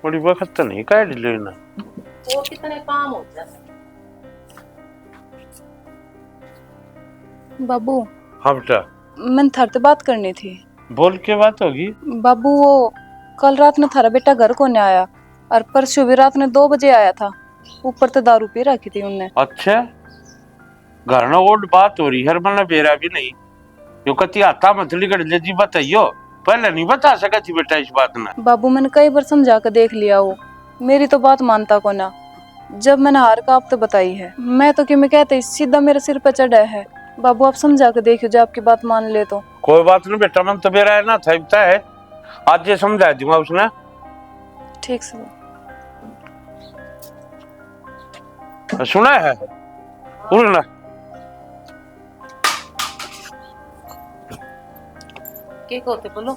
बड़ी वक्त तो नहीं काट लेना। वो कितने काम होते हैं। बाबू। हाँ बेटा। मैंने थारे से बात करनी थी। बोल के बात होगी। बाबू वो कल रात में थारा बेटा घर को नहीं आया और परसों भी रात में 2 बजे आया था। ऊपर तो दारू पी रखी थी उनने। अच्छा घर ना ओट बात हो रही हर मना बेरा भी नहीं यो कति आता मछली कर ले जी बताइयो पहले नहीं बता सका थी बेटा इस बात ना। बाबू मैंने कई बार समझा कर देख लिया वो मेरी तो बात मानता को ना। जब मैंने हार का आप तो बताई है मैं तो कि मैं कहते सीधा मेरे सिर पर चढ़ा है। बाबू आप समझा कर देखियो जो आपकी बात मान ले तो। कोई बात नहीं बेटा मन तो बेरा है ना था है आज ये समझा दूंगा उसने। ठीक से सुना है उड़ना के होते बोलो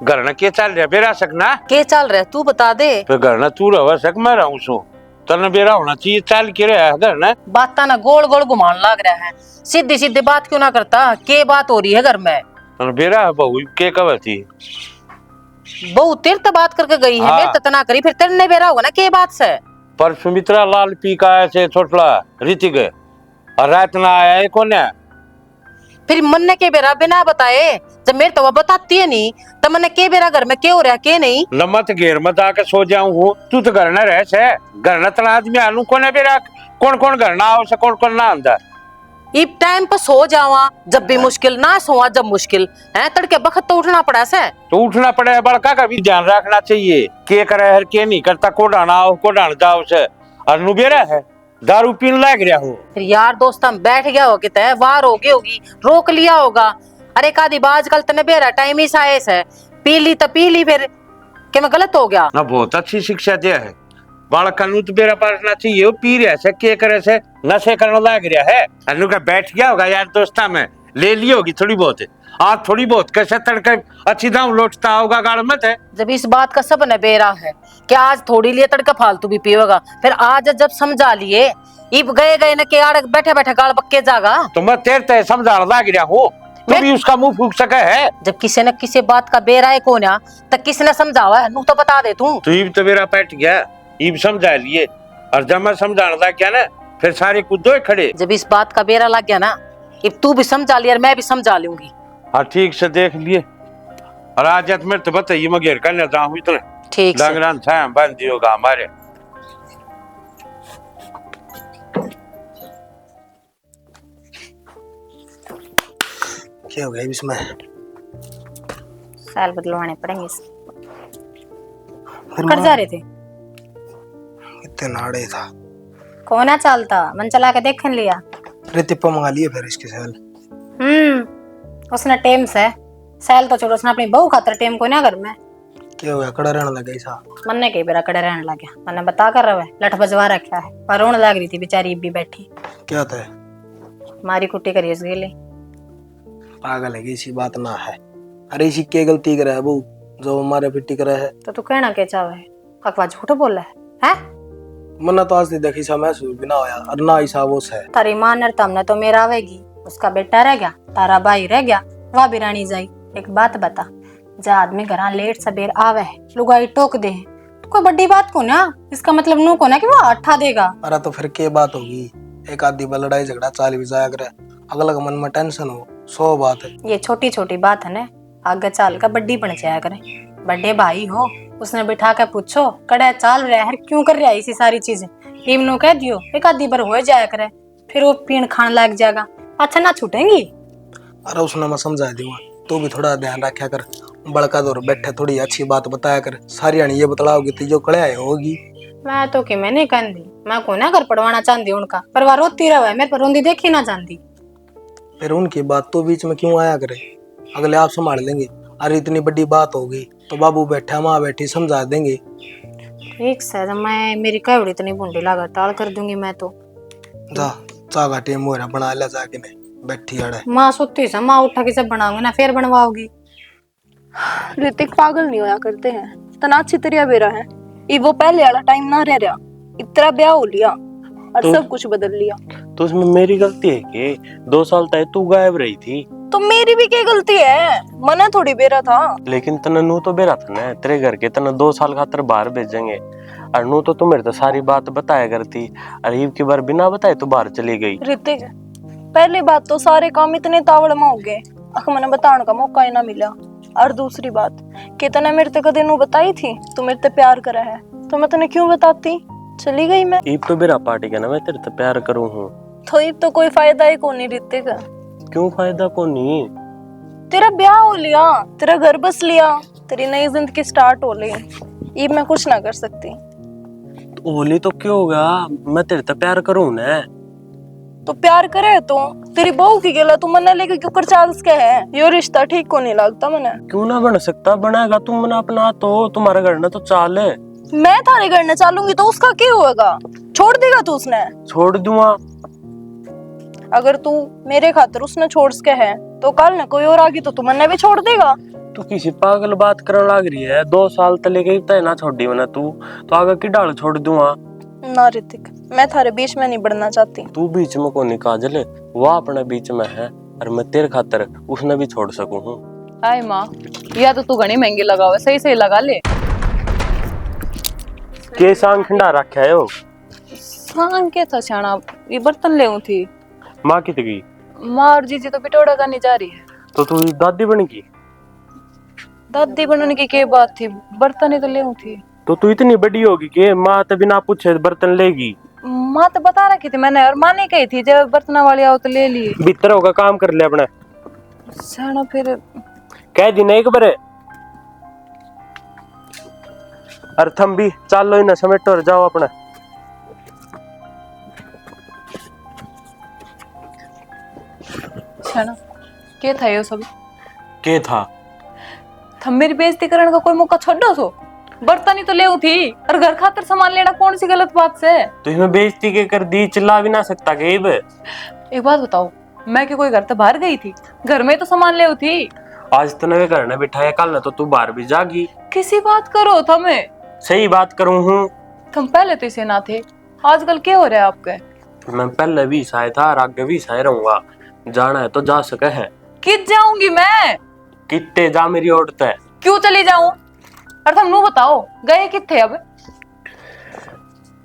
घर ना के चल रहा बेरा सकना के चल रहा है तू बता दे। फिर घर ना तू रहा सक मैं रहूं सो तने बेरा होना चाहिए चल के रहा है घर ना। बात ना गोल गोल घुमान लग रहा है सीधी सीधी बात क्यों ना करता के बात हो रही है घर में। तने बेरा है बहू के कब थी बहू तेरे तो बात करके गई है। हाँ। मेरे तो ना करी फिर तेरे ने बेरा होगा ना के बात से। पर सुमित्रा लाल पी का ऐसे छोटला ऋतिक और रात ना आया है कौन है फिर मन ने के बेरा बिना बताए जब मेरे तो वो बताती है नहीं तो मैंने के बेरा घर में के हो रहा के नहीं। लम्मत घेर मत आके सो जाऊं हूँ तू तो घर ना रह से घर ना तना आदमी आलू कौन है बेरा कौन कौन घर ना आओ से कौन कौन ना अंदर इब टाइम पर सो जावा जब भी मुश्किल ना सोआ जब मुश्किल है तड़के बखत तो उठना पड़ा से। तो उठना पड़े बड़का का भी ध्यान रखना चाहिए के करे हर के नहीं करता को डाना आओ को डान जाओ से और नु बेरा है दारू पीने लग रहा हो। फिर यार दोस्त हम बैठ गया हो कितने वार हो गई होगी रोक लिया होगा। अरे कादी बाज कल तने बेरा टाइम ही साइस है पी ली तो पी ली फिर के मैं गलत हो गया ना बहुत अच्छी शिक्षा दिया है बालक कानून तो बेरा पारना चाहिए वो पी रहा से के करे से नशे करने लग रहा है अनु का बैठ गया होगा यार दोस्ता में ले ली होगी थोड़ी बहुत आज थोड़ी बहुत कैसे तड़के अच्छी दाम लौटता होगा गाड़ मत है। जब इस बात का सब न बेरा है कि आज थोड़ी लिए तड़का फालतू भी पिएगा फिर आज जब समझा लिए इब गए गए न के आड़ बैठे बैठे गाड़ पक्के जागा तो मैं तेरे ते समझा लग रहा हूँ तू भी उसका मुंह फूक सके है। जब किसी न किसी बात का बेरा है कौन तब किसने समझावा है नू तो बता दे तू। तो इब तो मेरा बैठ गया इब समझा लिए और जब मैं समझाने लग गया ना फिर सारे कूदो खड़े। जब इस बात का बेरा लग गया ना इब तू भी समझा लिया और मैं भी समझा लूंगी। हाँ ठीक से देख लिए और आज मेरे तो बताइए मैं घेर करने जाऊँ इतने ठीक से डांगरान छाया बांध दियोगा हमारे। क्या हो गया इसमें साल बदलवाने पड़ेंगे। कर जा रहे थे इतने नाड़े था कौन चालता मन चला के देख लिया रितिप्पा मंगा लिए फिर इसके साल। उसने टेम से सैल तो छोड़ो उसने अपनी बहू खातर टेम को ना घर में क्या हो गया कड़ा रहने लगा ऐसा मन ने कई बेरा कड़े रहने लग गया मैंने बता कर रहा है लठ बजवा रखा है पर रोने लग रही थी बेचारी भी बैठी क्या था मारी कुट्टी करी उसके लिए पागल है इसी बात ना है। अरे इसी के गलती करे है वो जो हमारे पिट्टी करे है तो तू कहना क्या चाहे अखवा झूठ बोला है मना तो आज नहीं देखी सा महसूस भी ना होया और ना ऐसा वो है तारी मां नर तमने तो मेरा आवेगी उसका बेटा रह गया तारा भाई रह गया वह भी रानी जाई। एक बात बता जा आदमी घर लेट सबेर आवे है लुगाई टोक दे तो कोई बड़ी बात को ना इसका मतलब नू को ना कि वो अट्ठा देगा। अरे तो फिर के बात होगी एक आदमी पर लड़ाई झगड़ा चाल भी जाया करे अगला का मन में टेंशन हो 100 बात है। ये छोटी छोटी बात है ना आगे चाल का बड्डी बन जाया करे बड़े भाई हो उसने बिठा के पूछो कड़े चाल रहा है क्यों कर रहा है इसी सारी चीजें इमनो कह दियो एक आधी बार हो जाया करे फिर वो पीण खान लग जाएगा अच्छा ना छूटेंगी। अरे उसने मैं समझा दूंगा तो भी थोड़ा ध्यान रखा कर बड़का दौर बैठे थोड़ी अच्छी बात बताया कर सारी आनी ये बतलाओगी तो जो कड़े होगी। मैं तो कि मैं नहीं कहती मैं को ना घर पढ़वाना चाहती उनका पर वह रोती रहा है मेरे पर रोंदी देखी ना चाहती फिर उनकी बात तो बीच में क्यों आया करे अगले आप संभाल लेंगे। अरे इतनी बड़ी बात होगी तो बाबू बैठा माँ बैठी समझा देंगे। ठीक से मैं मेरी कवड़ी इतनी बूंदी लागत टाल कर दूंगी मैं तो जा चा का टेम हो रहा बना ले जाके नहीं बैठी अड़े माँ सुती से माँ उठा के सब बनाऊंगी ना फिर बनवाओगी। ऋतिक पागल नहीं होया करते हैं तना अच्छी तरह बेरा है ये वो पहले वाला टाइम ना रह रहा इतना ब्याह हो लिया और तो सब कुछ बदल लिया। तो उसमें मेरी गलती है कि 2 साल तक तू गायब रही थी। तो मेरी भी क्या गलती है, मना थोड़ी बेरा था। लेकिन तने नू तो बेरा था ना, तेरे घर के तने 2 साल खातर बाहर भेजेंगे, और नू तो तू मेरे तो सारी बात बताया करती, और ईब की बार बिना बताए तू बाहर चली गई। ऋतिक, पहली बात तो सारे काम इतने तावड़ में हो गए, अख मैंने बताने का मौका ही ना मिला। और दूसरी बात कि तने मेरे ते कदे नू बताई थी तू मेरे ते प्यार करे है, तो मैं तने क्यों बताती, चली गई मैं। ईब तो बेरा पार्टी का ना मैं तेरे से प्यार करूं हूँ। तो ईब तो कोई फायदा ही कोनी ऋतिक, क्यों फायदा को नहीं? तेरा ब्याह हो लिया, तेरा घर बस लिया, तेरी नई जिंदगी स्टार्ट हो ली, ईब मैं कुछ ना कर सकती। ओली तो क्यों होगा, मैं तेरे से प्यार करूं ना। तो प्यार करे तो तेरी बहू की गला तू मना लेके क्यों कर चाल के है, यो रिश्ता ठीक को नहीं लगता मने। क्यों ना बन सकता, बनेगा तुम मना अपना, तो तुम्हारा घर ना तो चाल है। मैं थारे घर न चालूंगी तो उसका क्या होगा, छोड़ देगा तू उसने? छोड़ दूंगा। अगर तू मेरे खातिर उसने छोड़ के है तो कल न कोई और आगी तो तू मन्ने भी छोड़ देगा। तू किसी पागल बात करने लग रही है, 2 साल तक लेके तय ना छोड़ी मैंने, तू तो आगे की डाल छोड़ दूंगा। ना ऋतिक, मैं थारे बीच में नहीं बढ़ना चाहती। तू बीच में कोनी काजल, वो अपने बीच में है, और मैं तेरे खातर उसने भी छोड़ सकूं हूँ। आय माँ, या तो तू घनी महंगी लगावे, सही सही लगा ले। के सांग खंडा रखा है वो? सांग के था छाना, ये बर्तन ले थी। माँ कित गई? माँ और जीजी तो पिटोड़ा करने जा रही है। तो तू दादी बन गई? दादी बनने की क्या बात थी, बर्तन ही तो ले थी। तो तू इतनी बड़ी होगी कि माँ तो बिना पूछे बर्तन लेगी? माँ तो बता रखी थी मैंने, और माँ ने कही थी जब बर्तन वाली आओ तो ले लिए। भीतर होगा, काम कर ले अपना। छाना फिर कह दी नहीं खबर है। अरे थम भी चल लो, इन्हें समेटो और जाओ अपना। छाना क्या था ये सब? के था? थम मेरी बेइज्जती करने का कोई मौका छोड़ो सो, बर्तन ही तो ले थी, और घर खातिर सामान लेना कौन सी गलत बात से? तो इसमें बेइज्जती के कर दी, चिल्ला भी ना सकता गेब। एक बात बताओ, मैं क्या कोई घर तो बाहर गई थी, घर में तो सामान ले थी। आज तो नवे घर ने बिठाया, कल ना तो तू बाहर भी जागी। किसी बात करो थमे। सही बात करूं हूँ। तुम पहले तो इसे ना थे, आजकल क्या हो रहा है आपके? मैं पहले भी साय था और आगे भी साय रहूंगा, जाना है तो जा सके है। कित जाऊंगी मैं? कितने जा मेरी औरत है। क्यों चली जाऊं? और तुम नू बताओ गए किथे अब?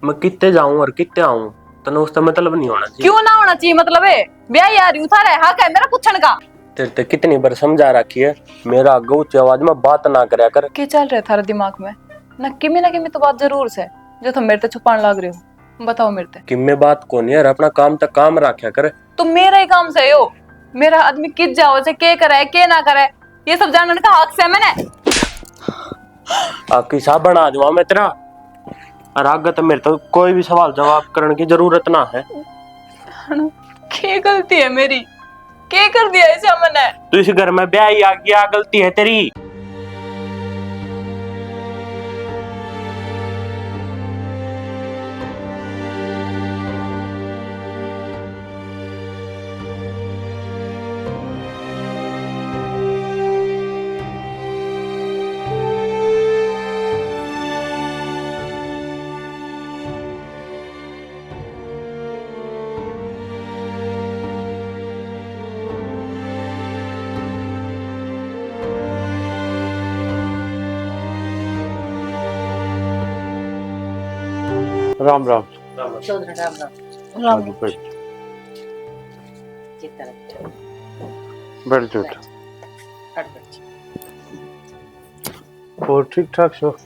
मैं कितने जाऊं और कितने आऊं, तो उसका मतलब नहीं होना चाहिए। क्यों ना होना चाहिए मतलब है? ब्याह यार यूं था रहा है मेरा पूछन का। तेरे ते कितनी बार समझा रखी है, मेरा आगे ऊंची आवाज में बात ना करया कर। क्या चल रहा है थारे दिमाग में? ना किमी तो बात जरूर से जो तुम मेरे ते छुपाने लग रहे हो, बताओ मेरे ते। कि मैं बात को नहीं, अपना काम तक काम रखा कर। तुम मेरा ही काम से हो, मेरा आदमी किस जाओ से के करे के ना करे ये सब जानने का हक से मैंने। आपकी साहब बना दूंगा मैं तेरा, और आगे तो मेरे तो कोई भी सवाल जवाब करने की जरूरत ना है। क्या गलती है मेरी, क्या कर दिया ऐसा मैंने? तो इस घर में ब्याह ही आ गया, गलती है तेरी। राम राम। चौधरी राम राम। राम बैठ जाओ। और ठीक ठाक सो?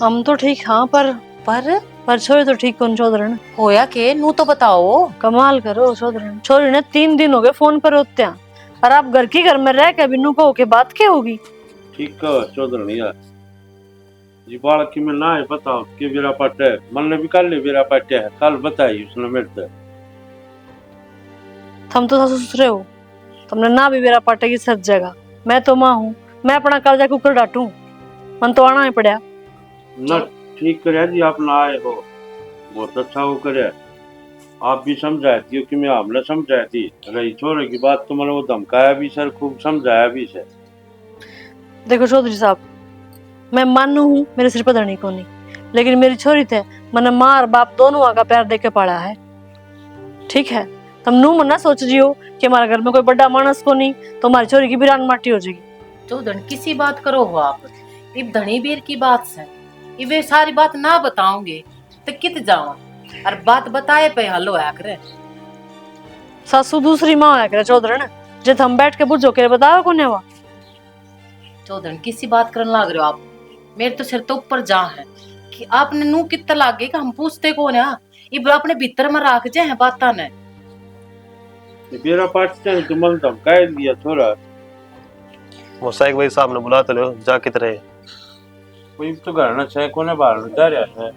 हम तो ठीक हाँ, पर छोरी तो ठीक कौन चौधरी। होया के नू तो बताओ। कमाल करो चौधरी, छोरी ने 3 दिन हो गए फोन पर होते हैं, और आप घर की घर में रह के बिन्नू को के बात क्या होगी? ठीक है चौधरी यार जी, बालक की मैं ना है बताओ कि मेरा पट है, मन ने भी कल मेरा पट है, कल बताई उसने मेरे से। तुम तो ससुर हो, तुमने ना भी मेरा पाटेगी सब जगह। मैं तो माँ हूँ, मैं अपना कर्जा कुकर डांटू, मन तो आना ही पड़ा ना। ठीक करे जी, आप ना आए हो बहुत अच्छा वो करे। आप भी समझाए थी कि मैं हमने समझाई थी, रही छोरे की बात तो मैंने वो धमकाया भी सर, खूब समझाया भी सर। देखो चौधरी साहब, मैं मानू हूँ मेरे सिर पर धनी को नहीं, लेकिन मेरी छोरी थे मैंने माँ और बाप दोनों का प्यार देके पढ़ा है। ठीक है, तुम नू मना सोच रही हो कि हमारे घर में कोई बड़ा मानस को नहीं तो हमारी छोरी की भी रान माटी हो जाएगी। तो धन किसी बात करो हो आप, इब धनी बीर की बात से इब वे सारी बात ना बताओगे तो कित जावा, और बात बताए पे हल होया करे। सासू दूसरी माँ होया करे चौधरन, जब हम बैठ के बुझो के बताओ कौन है वो। तो धन किसी बात करने लाग रहे हो आप, मेरे तो सिर तो ऊपर जा है कि आपने नू कितना लागे कि हम पूछते कौन है, इब अपने भीतर में राख जे है बाता ने। मेरा पार्टी तो मन धमकाए दिया थोड़ा, मोसाइक भाई साहब ने बुला तो लो जा कितरे। कोई तो घर ना छे कोने बाहर न जा रहा है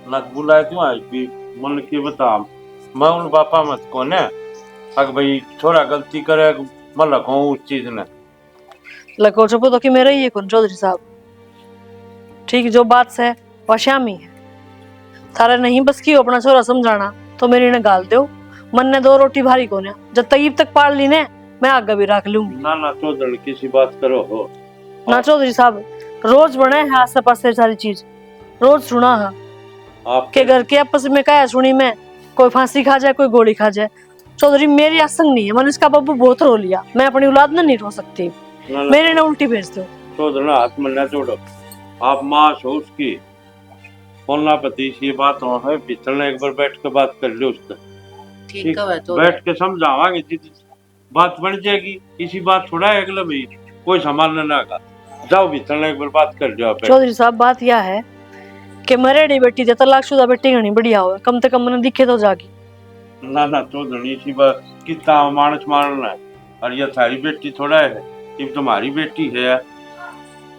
ना बुलाए क्यों आज भी मन के बता मैं उन बापा मत कोने अगर भाई थोड़ा गलती करे मैं लखूं उस चीज ने लको चुपो तो कि मेरा ही है कौन चौधरी साहब। ठीक जो बात से वह श्यामी है, थारे नहीं बस की अपना छोरा समझाना तो मेरी ने गाल दो, मन ने दो रोटी भारी कोने जब तक तक पाल ली ने मैं आगे भी रख लूंगी। ना चौधरी किसी बात करो हो ना चौधरी साहब, रोज बने है आस पास से सारी चीज, रोज सुना है आपके घर के आपस में क्या सुनी मैं, कोई फांसी खा जाए कोई गोली खा जाए। चौधरी मेरी आसंग नहीं है, मैंने इसका बाबू बहुत रो लिया, मैं अपनी औलाद में नहीं रो सकती, मेरे ने उल्टी भेज दो। चौधरी हाथ में न जोड़ो, आप माँ हो उसकी बोलना पति ये बात है पिछले एक बार बैठ के बात कर लो उससे, ठीक है तो बैठ के समझावांगे जितनी बात बन जाएगी। इसी बात थोड़ा है अगले भाई कोई संभालने ना का, जाओ भीतर एक बार बात कर लो। चौधरी साहब बात यह है कि मरेड़ी बेटी जब तलाकशुदा बेटी घनी बढ़िया हो, कम से कम मैंने दिखे तो जागी। ना चौधरी इसी बात कितना मानस मारना है, और ये थारी बेटी थोड़ा है, ये तुम्हारी बेटी है।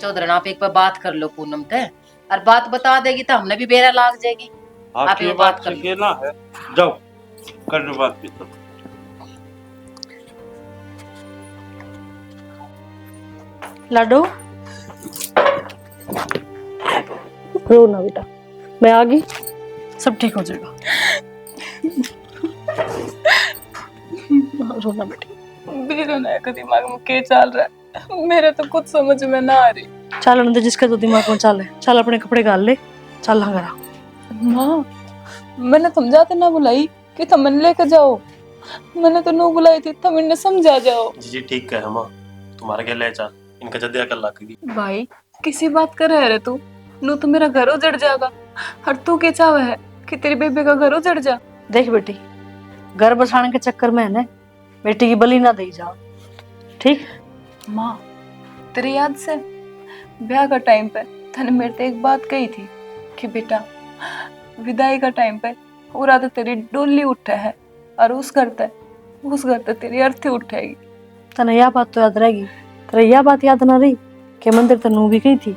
चौधरी आप एक बार बात कर लो पूनम ते, और बात बता देगी तो हमने भी बेरा लाग जाएगी। आप ये बात कर लेना है, जाओ कर लो बात भीतर। लाडो रो ना बेटा, मैं आ गई, सब ठीक हो जाएगा। रोना बेटी, मेरे ना का दिमाग में क्या चल रहा है, मेरे तो कुछ समझ में ना आ रही। चल अंदर जिसके तो दिमाग में चल है, चल अपने कपड़े गाल ले, चल हाँ करा। माँ मैंने समझाते ना बुलाई कि थमन लेकर जाओ, मैंने तो नो बुलाई थी थमन ने समझा जाओ। जी ठीक है माँ, तुम्हारे क्या ले जा इनका जद्दिया कर लागी। भाई किसी बात कर रहे रे तू, नो तो मेरा घर उजड़ जाएगा, और तू क्या चाहे है कि तेरी बेबे का घर उजड़ जा। देख बेटी, घर बसाने के चक्कर में है ना बेटी की बलि ना दे जाओ, ठीक। माँ तेरी याद से ब्याह का टाइम पे तने मेरे से एक बात कही थी कि बेटा विदाई का टाइम पे पूरा तो तेरी डोली उठे है, और उस घर ते तेरी अर्थी उठेगी। तने यह बात तो याद रहेगी, तेरे यह बात याद ना रही कि मंदिर तनु भी गई थी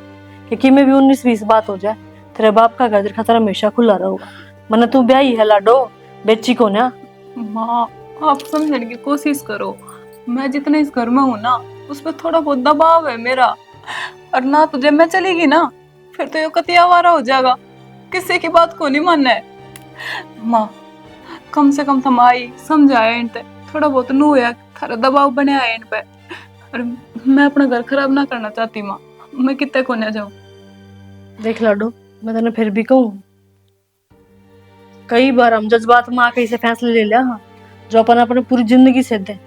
कि में भी 19-20 बात हो जाए तेरे बाप का घर खतर हमेशा खुला रहेगा। मैंने तू ब्याही है लाडो, बेची को ना। माँ आप समझने की कोशिश करो, मैं जितना इस घर में हूँ ना उस पर थोड़ा बहुत दबाव है मेरा, और ना तुझे मैं चलेगी ना फिर तो ये कतिया वारा हो जाएगा, किसी की बात को नहीं मानना है। माँ कम से कम थमाई समझाया इन पे, थोड़ा बहुत नू है थारा दबाव बने आए इन पे, और मैं अपना घर खराब ना करना चाहती माँ, मैं कितने को ना जाऊँ। देख लाडो, मैं तेने फिर भी कहूँ, कई बार हम जज्बात में आके इसे फैसले ले लिया हाँ, जो अपन अपने पूरी जिंदगी से दे,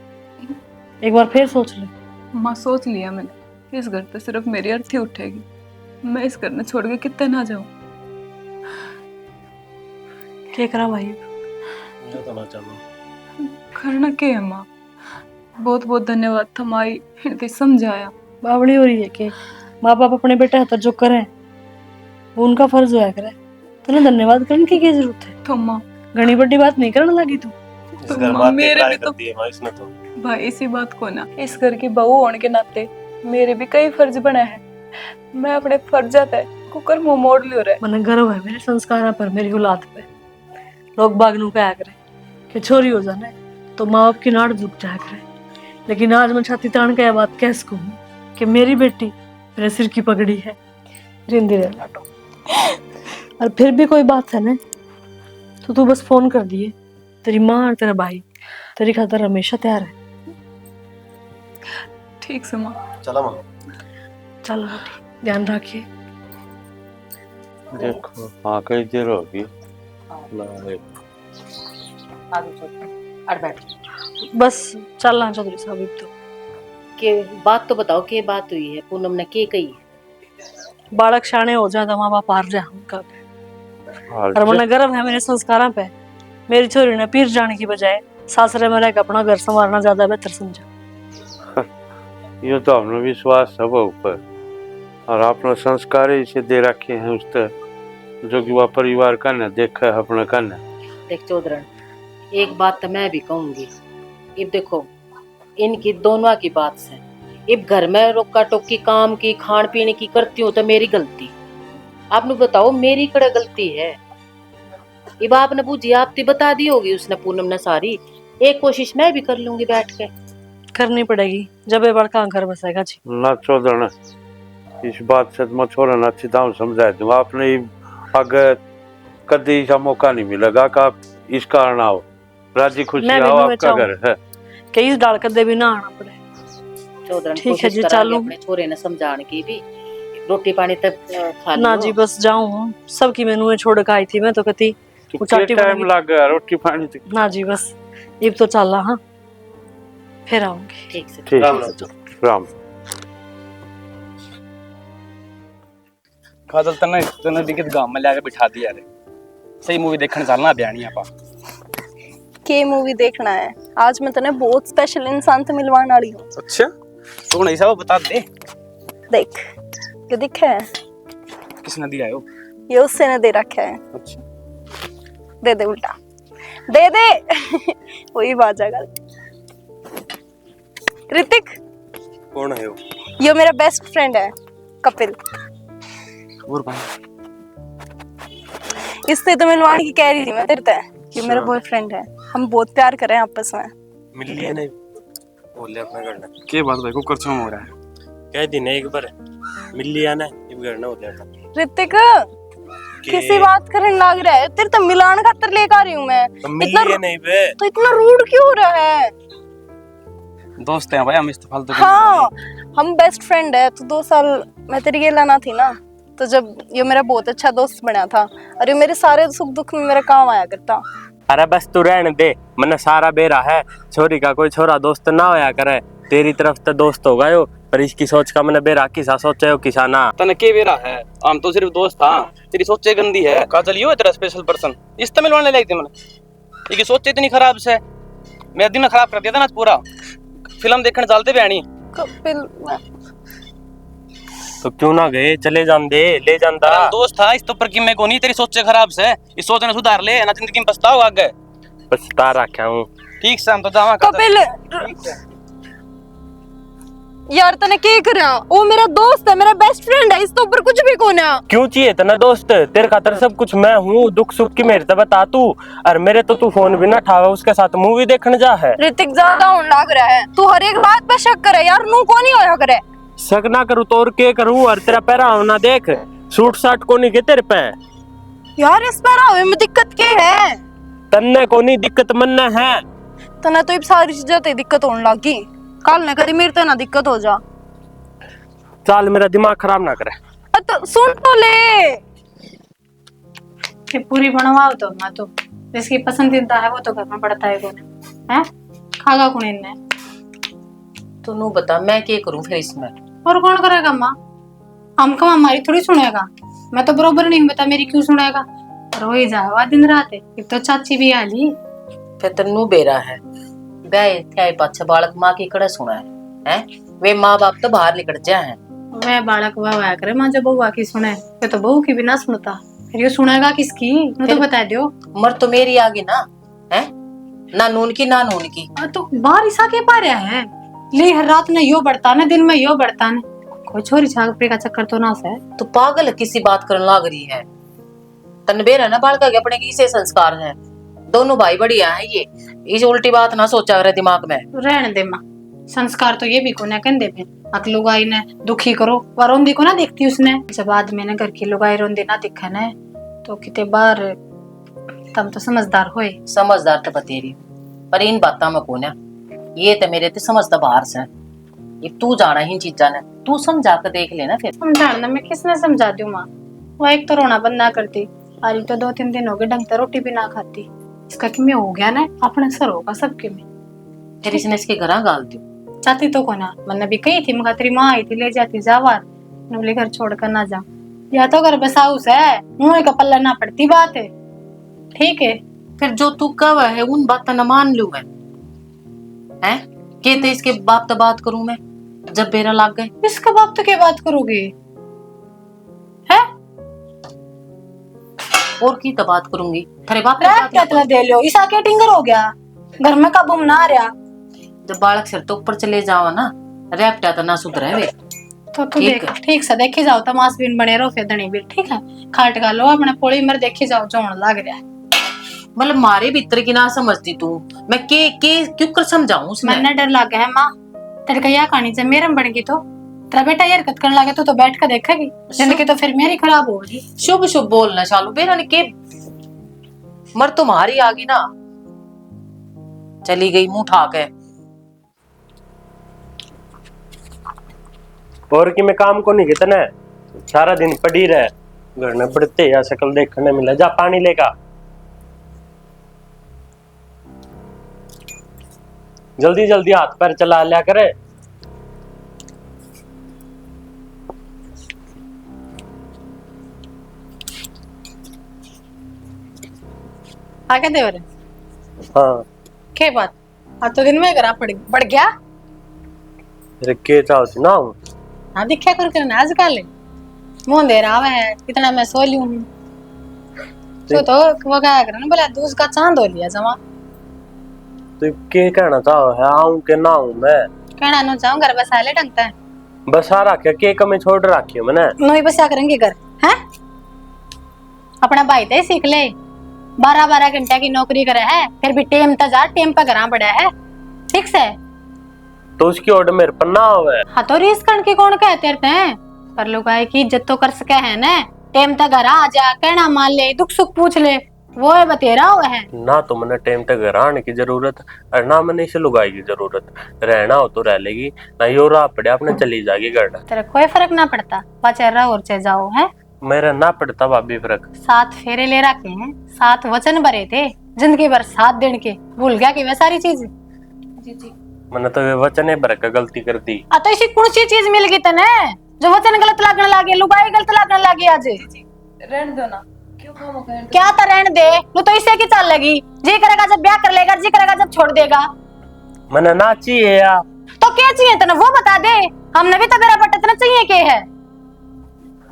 एक बार फिर सोच ले। माँ सोच लिया मैंने, इस घर पे सिर्फ मेरी अर्थी उठेगी, मैं इस घर में छोड़ के कितने ना जाऊँ। क्या करा भाई, करना क्या है माँ, बहुत बहुत धन्यवाद थमाई हिंदी समझाया। बावड़ी हो रही है कि माँ बाप अपने बेटे हाथ जो करे वो उनका फर्ज होया करे, तूने धन्यवाद करने की क्या जरूरत है। तो माँ घनी बड़ी बात नहीं करने लगी तू, तो माँ मेरे भी तो भाई इसी बात को ना, इस घर की बहू होने के नाते मेरे भी कई फर्ज बने हैं, मैं अपने फर्ज है कुकर मुंह मोड़ लियो रे। मन गर्व है मेरे संस्कारों पर, मेरी औलाद पे। लोग बाग नू कहा करे कि छोरी हो जाना तो माँ बाप की नाड़ झुक जाया करे, लेकिन आज मैं छाती तान के बात कह सकूं कि मेरी बेटी मेरे सिर की पगड़ी है। जिंदी रह लाडो, और फिर भी कोई बात है ना तो तू बस फोन कर दिए, तेरी माँ और तेरा भाई तेरी खातर हमेशा तैयार है। ठीक से माँ, चला माँ, चलो बेटी ध्यान रखिए। देखो हाँ कई देर होगी आगे चलते हैं। और बैठ। बस चलना चौधरी साहब अब तो के बात तो बताओ, के बात हुई है पूनम ने के कही है? बालक शाणे हो जाए तो माँ बाप हार जाए उनका और और मन गर्व है मेरे संस्कारों पे। मेरी छोरी ने पीर जाने की बजाय सासरे में रहकर अपना घर संवारना ज्यादा बेहतर समझा। ये तो हमने विश्वास है वो ऊपर, और अपना संस्कार ही इसे दे रखे हैं उस तरह, जो कि वह परिवार का न देखा है अपना का न। देख चौधरण, एक बात तो मैं भी कहूंगी, अब देखो इनकी दोनों की बात से अब घर में रोका टोकी काम की खान पीने की करती हूँ तो मेरी गलती। आपने बताओ मेरी कड़ा गलती है? अब आपने पूछी आप बता दी होगी उसने पूनम ने सारी। एक कोशिश मैं भी कर लूंगी बैठ के। करनी पड़ेगी जब ये बड़का घर बसेगा जी। ना चौधरी, इस बात से मैं छोड़ा ना अच्छी तरह समझा दूंगा। आपने अगर कभी ऐसा मौका नहीं मिलेगा कि आप इस कारण आओ, राजी खुशी मैं भी आओ, मैं आपका चाहूं। घर है। कई डाल कर दे भी ना आना पड़े। चौधरण ठीक है कोशिश जी, करांगे चालू। अपने छोरे ने समझाने की भी। रोटी पानी तक खा ना लियो। जी बस जाऊं, सबकी मेनू में छोड़ के आई थी मैं तो कहती तो वो क्या चाटी टाइम बनेगी। लग गया रोटी पानी तक? ना जी बस अब तो चल रहा। हाँ फिर आऊंगी। ठीक से ठीक है, राम। काजल तने दिखत गांव में लाके बिठा दिया रे। सही मूवी देखने चलना ब्याणी आपा। के मूवी देखना है? आज मैं तने बहुत स्पेशल इंसान से मिलवाने वाली हूँ। अच्छा तो नहीं सब बता दे। देख, ये दिखा है? किसने दिया है वो? ये उससे ने दे रखा है। अच्छा दे दे उल्टा, दे दे। वही बात है। ऋतिक, कौन है वो? ये मेरा बेस्ट फ्रेंड है कपिल। और भाई इससे तो मिलवाने की कह रही थी मैं तेरे से। ये मेरा बॉयफ्रेंड है, हम बहुत प्यार कर रहे हैं आपस में। मिल लिया नहीं? बोले अपना करना के बात भाई को करछम हो रहा है। कह दी नहीं एक बार मिल लिया ना, ये करना होता है। ऋतिक किसी बात करने लग रहा है, तेरे तो मिलान खातर लेकर आ रही हूँ मैं। मिल लिया नहीं बे तो इतना रूड क्यों हो रहा है? दोस्त हैं भाई हम, इस फालतू के हाँ, हम बेस्ट फ्रेंड है। तो 2 साल मैं तेरी ये लाना थी ना, तो जब ये मेरा बहुत अच्छा दोस्त बना था और ये मेरे सारे सुख दुख में मेरा काम आया करता। अरे बस तू रहने दे, मन सारा बेरा है। छोरी का कोई छोरा दोस्त ना होया करे। तेरी तरफ तो दोस्त होगा यो, पर इसकी सोच का मैंने बेरा किसा सोचे हो किसा ना। तने के बेरा है, हम तो सिर्फ दोस्त था। तेरी सोचे गंदी है। काजल यो है तेरा स्पेशल पर्सन, इस तो मिलवाने लगे थे मैंने। ये सोचे इतनी खराब से मेरा दिन खराब कर दिया था ना पूरा। फिल्म देखने चलते ब्याणी। कपिल तो क्यों ना गए, चले जांदे ले जांदा। तेरा दोस्त था इस तो पर कि मैं को नहीं। तेरी सोचे खराब से इस सोच ने सुधार ले ना, जिंदगी में पछताओ आगे। पछता रखा हूँ। ठीक से हम तो जावा कपिल यार तने के करा? वो मेरा दोस्त है, मेरा बेस्ट फ्रेंड है, इस तो ऊपर कुछ भी कोना। क्यों चाहिए तना दोस्त? तेरे खातर सब कुछ मैं हूँ। दुख सुख की मेरे तो बता तू। और मेरे तो तू फोन भी ना उठावा, उसके साथ मूवी देखने जा है। ऋतिक ज्यादा होने लग रहा है, तू हर एक बात पे शक करे यार। नू को नहीं होया करे। शक ना करूँ तो और के करूँ? और तेरा पैरा होना देख, सूट साट को नहीं के तेरे पे यार इस पर आवे में दिक्कत के है? तन्ने को नहीं दिक्कत मनने है। तना तो अब सारी चीजें ते दिक्कत होने लगी। कल न कभी मेरे तो ना दिक्कत हो जा। चाल मेरा दिमाग खराब ना करे। तो सुन तो ले। ये पूरी बनवाओ तो मैं तो जिसकी पसंदीदा है वो तो घर में पड़ता है कौन है? खागा कौन इनने? तो नू बता मैं क्या करूं फिर इसमें? और कौन करेगा माँ? हम कम हमारी थोड़ी सुनेगा। मैं तो बरोबर नहीं हूँ, बता मेरी क्यों सुनेगा? और वही जावा दिन रात है। एक तो चाची भी आली। फिर तन्नू बेरा है गए थे पाछे बालक माँ की कड़ा सुना है? वे माँ बाप तो बाहर निकल जाए हैं। वह बालक वाह करे माँ जब बहू की सुने, ये तो बहू की भी ना सुनता। फिर ये सुनेगा किसकी? मैं तो बता दो। मर तो मेरी आगे ना है, ना नून की ना नून की। तो बारिश आके पा रहा है ले, हर रात ने यो बढ़ता ने, दिन में यो बढ़ता ने। कोई छोरी छागपरी का चक्कर तो ना से। तो पागल किसी बात करने लग रही है। तन बेरा ना बालका के अपने किसे संस्कार है। दोनों भाई बढ़िया है ये, इस उल्टी बात ना सोचा करे दिमाग में। रहने दे माँ, संस्कार तो ये भी को ना कहते पे। अक लुगाई ने दुखी करो और रोंदी को ना देखती उसने। जब आदमी ने घर की लुगाई रोंदी ना दिखा ने तो किते बार तम तो समझदार होए। समझदार तो बतेरी पर इन बातों में को ना, ये तो मेरे ते समझदा बाहर से। ये तू जाना ही चीजा ने, तू समझा कर देख लेना फिर। समझाना मैं किसने समझा दूं माँ? वो एक तो रोना बंद ना करती, आज तो 2-3 दिन हो गए ढंग से रोटी भी ना खाती। इसका कि मैं हो गया ना अपने सर होगा सबके में। फिर इसने इसके घर गाल दियो। चाहती तो को ना, मैंने भी कही थी, मगर तेरी माँ आई थी ले जाती जावार, मैंने बोली घर छोड़ कर ना जा, या तो घर बसाउस है, मुंह का पल्ला ना पड़ती बात है, ठीक है। फिर जो तू कह है उन बात न मान लू मैं, हैं कहते इसके बाप तो बात करूं मैं जब बेरा लाग गए। इसका बाप तो क्या बात करोगे है? और की तो बात करूंगी, तेरे बाप की बात क्या इतना दे लो, इसा के टिंगर हो गया, घर में काबू ना आ रहा। जब बालक सिर तो ऊपर चले जाओ ना, रैपटा तो ना सुधरे वे। तो तू देख ठीक से देखे जाओ, तमाश बिन बने रहो फिर धनी भी, ठीक है। खाट का लो अपने पोड़ी मर देखे जाओ जोन लग रहा है। मतलब मारे भीतर की ना समझती तू, मैं के क्यों कर समझाऊं उसने। मैंने डर लगा है माँ, तेरे का यह कहानी जब मेरे में बन गई तो तेरा बेटा ये हरकत करने लगे तो बैठ कर देखेगी, जिंदगी तो फिर मेरी खराब होगी। शुभ शुभ बोलना चालू बेरा ने के मर तुम्हारी आ गई ना, चली गई मुंह उठा के। और कि मैं काम को नहीं कितना है, सारा दिन पड़ी रहे घर में पड़ते या शकल देखने मिला, जा पानी लेगा जल्दी जल्दी, हाथ पैर चला लिया करे। आगे दे रहे हाँ के बात, अब तो दिन में करा बढ़ गया। फिर के चाहो सुना हाँ दिखा कर आजकल मुंह दे रहा है इतना, मैं सो लूं तो वो क्या करे ना, बोला दूध का चांद हो लिया जमा। तो के कहना चाहो है, आऊं के ना आऊं मैं? कहना ना चाहूं, घर बसा ले ढंगता है, बसा रखा के कमी छोड़ रखी है मैंने। नोई बसा करेंगे घर हैं, अपना भाई तो सीख ले, 12-12 घंटे की नौकरी करे है, फिर भी टेम तजार टेम पर घर पड़ा है, ठीक से। तो उसकी ऑर्डर मेरे पर ना होवे। हाँ तो रीस कण के कौन कहते हैं, पर लोग आए की इज्जत तो कर सके है ना, टेम तक घर आ जा, कहना मान ले, दुख सुख पूछ ले, वो है बतेरा हुआ है ना। तो मैंने टाइम तक घर आने की जरूरत और ना मैंने इसे लुगाई की जरूरत, रहना हो तो रह लेगी, ना यो राह पड़े अपने चली जाएगी घर। तेरा कोई फर्क ना पड़ता, बचे रहो और चे जाओ है। मेरा ना पड़ता भाभी फर्क। 7 फेरे ले रखे हैं, 7 वचन भरे थे, जिंदगी भर 7 दिन के, भूल गया कि वह सारी चीज। मैंने तो वे वचन भर के गलती कर दी। तो इसी कौन सी चीज मिल गई तने जो वचन गलत लगने लगे, लुगाई गलत लगने लगी आज। रहने दो ना, क्यों खामो कहने दो। क्या तो रहने दे, तू तो इसे की चाल लगी, जी करेगा जब ब्याह कर लेगा, जी करेगा जब छोड़ देगा। मैंने ना चाहिए या तो क्या चाहिए तने वो बता दे, हमने भी तो मेरा बट इतना चाहिए के है।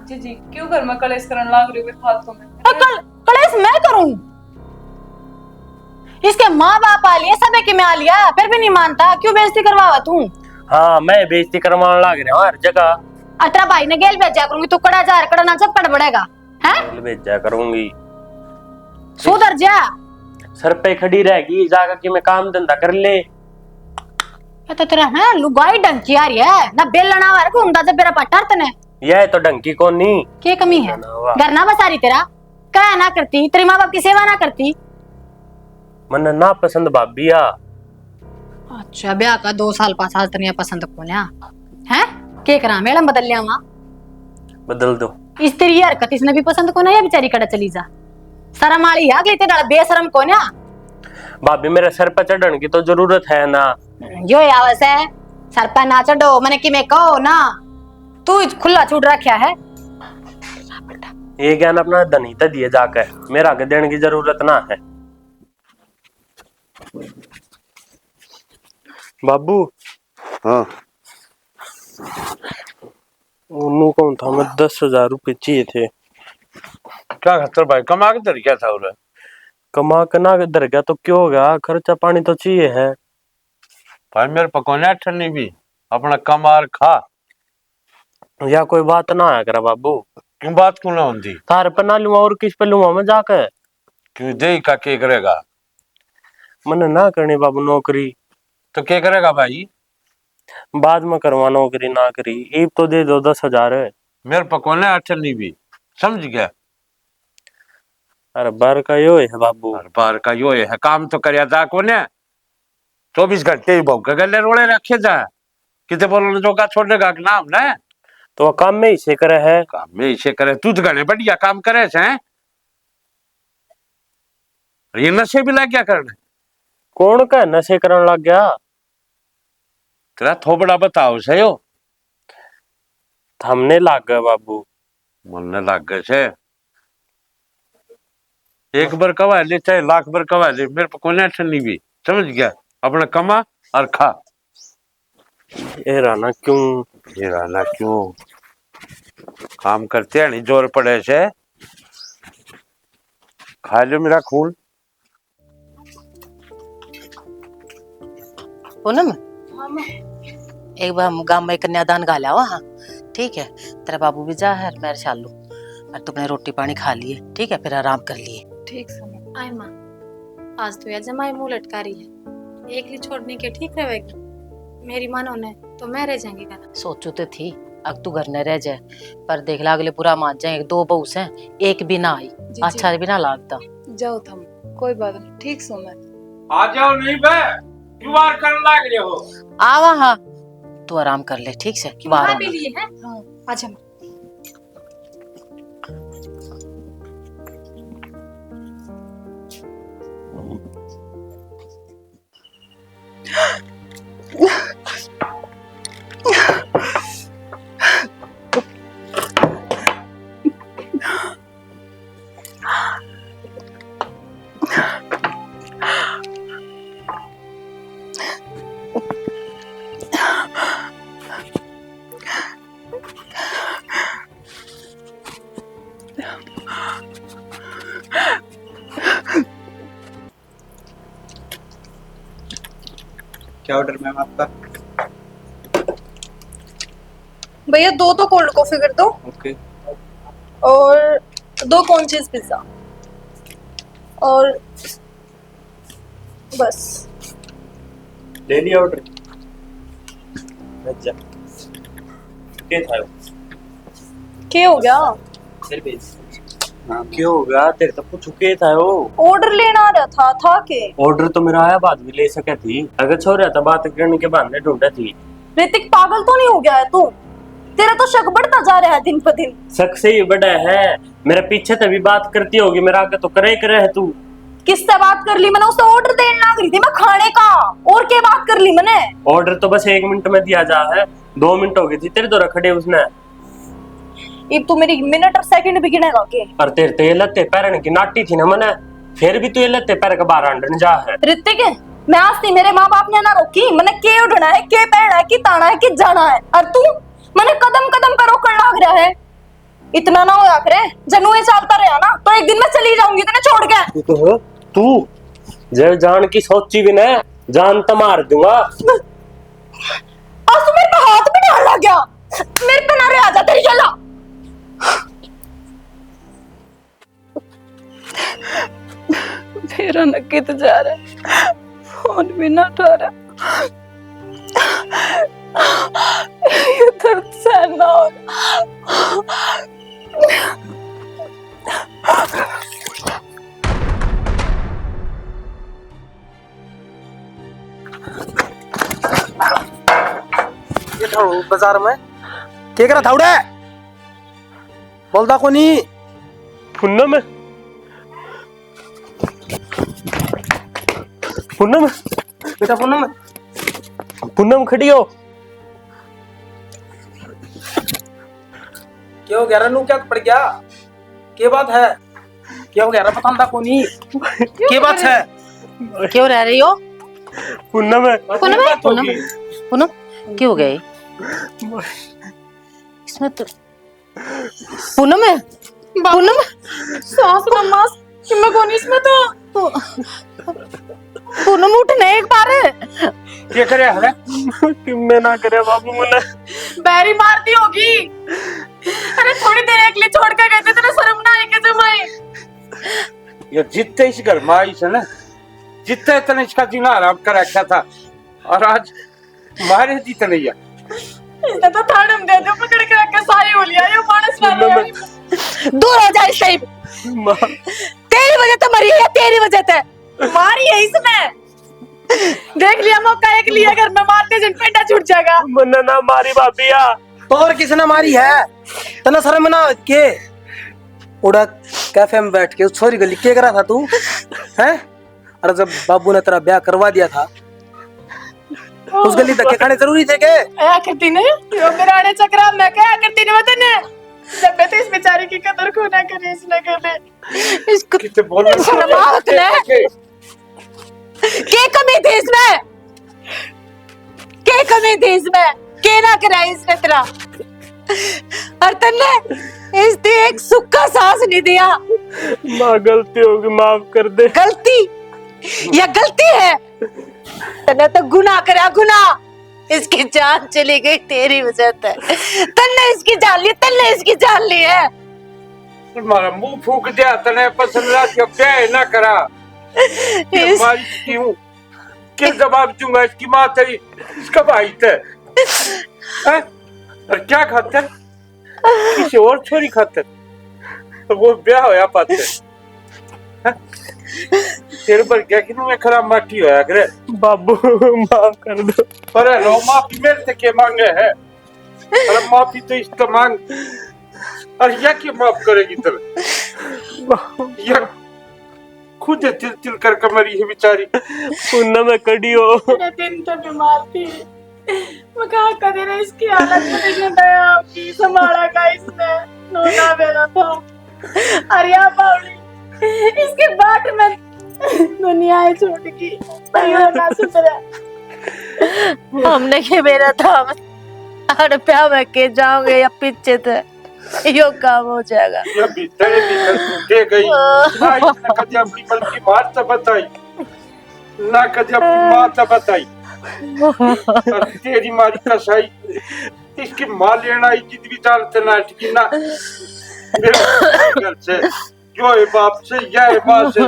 जी क्यों घर में कलेश करने लाग रही हो फालतू में। कलेश मैं करूं, इसके माँ बाप आ लिए, सब एक में आ लिया, फिर भी नहीं मानता, क्यों बेइज्जती करवावा तू। हाँ मैं बेइज्जती करवाने लग रहा हूँ हर जगह। अतरा भाई ने गेल भेजा करूंगी, तू कड़ा जा कड़ा ना चप्पड़ बढ़ेगा हैं, भेजा करूंगी, सुधर जा। सर पे खड़ी रहेगी, जाकर कि मैं काम धंधा कर ले। ये तो तेरा है लुगाई डंकी आ रही है ना, बेलना वार घूमता जब मेरा पट्टर तने, यह तो डंकी कौन नहीं। क्या कमी है, घर ना बसा रही तेरा, क्या ना करती, तेरी माँ बाप की सेवा ना करती। मैंने ना पसंद भाभी या। अच्छा ब्याह का 2 साल 5 साल तनिया पसंद को लिया है, के करा मैडम बदल लिया वहां, बदल दो। इस तेरी हरकत इसने भी पसंद को ना, ये बेचारी कड़ा चली जा, शर्म आली है अगली तेरा बेशरम को ना। भाभी मेरे सर पर चढ़ने की तो जरूरत है ना। यो आवाज है सर पर ना चढ़ो, मैंने कि मैं कहो ना, तू खुला छूट रखा है। ये ज्ञान अपना धनी तो दिए जाकर, मेरा आगे देने की जरूरत ना है। बाबू हाँ उन्नू कौन था, मैं 10,000 रुपये चाहिए थे। क्या खतर भाई, कमा के दर क्या था उन्हें? कमा के ना दर गया तो क्यों हो गया, खर्चा पानी तो चाहिए है। भाई मेरे पकौने ठंडी भी अपना कमा और खा। या कोई बात ना आया करा बाबू। क्यों बात क्यों ना होती? तार पर ना लूंगा और किस पे लूंगा मैं जाकर? क्यों दे का के करेगा? मैंने ना करनी बाबू नौकरी। तो क्या करेगा भाई? बाद में करवा नौकरी ना करी, एक तो दे दो 10,000। मेरे पकौने ठंडी भी, समझ गया? अरे बार का यो है बाबू, हर बार का यो है, काम तो कर जा को ने 24 घंटे ही भौंक गले रोड़े रखे जा, किते बोलो जो का छोड़ने का नाम ना। तो काम में इसे करे है। काम में इसे करे, तू तो घने बढ़िया काम करे है। ये नशे भी लग गया करने। कौन का नशे करने लग गया? तेरा थोबड़ा बताओ से हो। थमने लग गए बाबू। मनने लग गए से। एक बार कवा ले चाहे लाख बार कवा ले, मेरे को कोई टेंशन नहीं भी, समझ गया? अपना कमा और खा। ये राना क्यों? ये रहना क्यों? काम करते हैं नहीं जोर पड़े से। खा लो मेरा खून। पूनम, एक बार हम गांव में कन्यादान गाला हुआ। हाँ ठीक है, तेरा बाबू भी जा है, मैं चालू और तुमने रोटी पानी खा लिए, ठीक है? फिर आराम कर लिए। ठीक समय। आय माँ, आज तो यह जमाई मुंह लटका रही है, एकली छोड़ने के ठीक रहेगी। मेरी मानो ने तो मैं रह जाएंगी घर। सोचू तो थी अब तू घर न रह जाए, पर देख ला अगले बुरा मान जाए। 2 बहू से एक भी ना आई, अच्छा भी ना लगता। जाओ थम, कोई बात नहीं, ठीक समय। आ जाओ नहीं बे, क्यों वार करने लग रहे हो? आवा हाँ, तू आराम कर ले ठीक से। तुम्हारे भी लिए है। हाँ। अच्छा क्या ऑर्डर मैम आपका? भैया 2 तो कोल्ड कॉफी कर दो ओके। और 2 कॉर्न चीज पिज्जा और बस। ले लिया ऑर्डर? अच्छा क्या था? क्या हो गया? क्यों हो गया? तेरे तो कुछ के था वो। ऑर्डर लेना आ रहा था के? ऑर्डर तो मेरा आया, बाद में ले सके थी। अगर छोड़ था बात करने के बहाने ढूंढा थी। ऋतिक पागल तो नहीं हो गया है तू? तेरा तो शक बढ़ता जा रहा है दिन पर दिन। शक से ही बड़ा है। मेरे पीछे तभी बात करती होगी, मेरा आगे तो करे है तू। किससे बात कर ली मैंने? उससे ऑर्डर देने लग रही थी मैं खाने का, और क्या बात कर ली मैंने? ऑर्डर तो बस 1 मिनट में दिया जा है, 2 मिनट हो गई थी तेरे तो खड़े उसने। अब तू मेरी मिनट और सेकंड भी गिनेगा के? पर तेरे तो ये लत्ते पैरन की नाटी थी ना मने, फिर भी तू ये लत्ते पैर के बाहर अंडन जा है। ऋतिक मैं आज थी, मेरे माँ बाप ने ना रोकी। मैंने के उठना है, के पहना है, कि ताना है, कि जाना है, और तू मैंने कदम कदम पर रोकन लग रहा है। इतना ना होया करे, जनू ये चलता रहा ना तो एक दिन मैं चली जाऊंगी तेने छोड़ के। तू जब जान की सोची भी ना, जान तो मार दूंगा। आज तू मेरे पे हाथ भी डाल लग गया, मेरे पे ना रह जा तेरी जला। मेरा नक्कीत जा रहा है, फोन भी ना उठा रहा। ये दर्द सहन ना हो रहा। ये था बाजार में क्या करा था उड़े? बोलता को नहीं। पूनम पूनम बेटा पूनम, पूनम खड़ी हो। क्या हो गया रनू? क्या पड़ गया? क्या बात है? क्या हो गया? पता को नहीं क्या बात है? क्यों रह रही हो? पूनम पूनम पूनम पूनम क्यों हो गई इसमें तो? पूनम है पूनम, सांस नमाज कि मैं कौन इसमें तो पूनम उठने एक बार क्या करे है? मैं ना करे बाबू, मैंने बैरी मार दी होगी। अरे थोड़ी देर अकेले छोड़ के गए थे, तेरे शर्म ना आई के जमाई? ये जितने इस घर में आई से ना, जितने इतने इसका जीना आराम कर रखा था, और आज मारे जीते नहीं है। इसने तो थाने में दे दो, पकड़ के रख के सारी हो लिया। ये मानस वाले दूर हो जाए सही। तेरी वजह तो मरी है, तेरी वजह से मारी है इसने। देख लिया मौका, एक लिया घर में मारते जिन पेंडा छूट जाएगा। मन्ना ना मारी भाभिया। तो और किसने मारी है? तना शर्म ना के? उड़ा कैफे में बैठ के उस छोरी गली क्या करा था तू? हैं? अरे जब बाबू ने तेरा ब्याह करवा दिया था उस गली धक्के खाने जरूरी थे क्या? क्या करती ने यो मेरा आने चक्रा मैं क्या करती ने वतन जब मैं तो इस बेचारे की कदर को ना करे इसने करे इसको किसे बोल रहे शर्म आवत ने के कमी थी इसमें के कमी थी इसमें के ना कराई इसने तेरा और तन्ने इस दी एक सुक्का सांस नहीं दिया। माँ गलती होगी माफ कर दे। गलती या गलती है तन्ने तो गुनाह करा गुनाह इसकी जान चली गई तेरी वजह से तन्ने इसकी जान ली तन्ने इसकी जान ली है। तुम्हारा मुंह फूक दिया तने पसंद ना क्यों क्या ना करा मारी क्यों क्या जवाब दूंगा इसकी माँ तेरी इसका भाई थे और क्या खातर किसी और छोरी खातर तो वो ब्याह होया पाते तेरे पर क्या कि मैं खराब माटी होया करे बाबू माफ कर दो। अरे लो माफी मेरे से के मांगे है अरे माफी तो इसका मांग अरे या क्यों माफ करेगी तेरे या खुद तिल तिल करके मरी है बेचारी उन्ना में कड़ी हो मेरे दिन तो बीमार थी मैं कहा कदे रे इसकी हालत मुझे दया आपकी संभाला का इसने नोना मेरा था अरे बावली इसके बाद में दुनिया है छोड़ की ना सुधरा हमने के मेरा था और प्यार में के जाओगे या पीछे थे यो काम हो जाएगा ये भीतर टूटे गई ना इसने कभी अपनी बल्कि मार तो बताई ना कभी अपनी माँ तो बताई तेरी मारी कसाई इसकी माँ लेना इज्जत भी जानते ना इसकी ना मेरे घर से जो है बाप से या है माँ से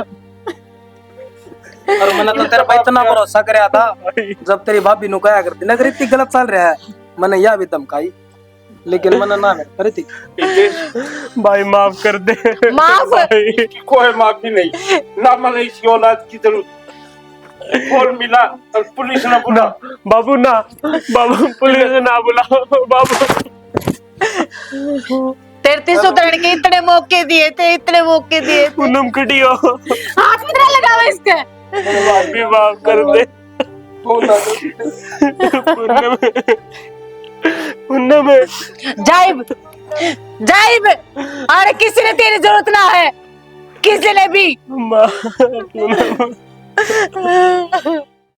और मैंने तो तेरे पे इतना भरोसा कराया था जब तेरी भाभी नु कहा करती नगर इतनी गलत चल रहा है मैंने यह भी धमकाई लेकिन मैंने ना करी थी। भाई माफ कर दे माफ इसकी कोई माफी नहीं ना मैंने इसकी औलाद की जरूरत फोन मिला और पुलिस ने बुला बाबू ना बाबू पुलिस ना बुलाओ बाबू तेरे सुधरने के इतने मौके दिए थे पूनम कड़ी हो हाथ में तेरा लगा हुआ इसके भाभी माफ कर दे पूनम जाइब जाइब अरे किसी ने तेरी जरूरत ना है किसी ने भी माँ पूनम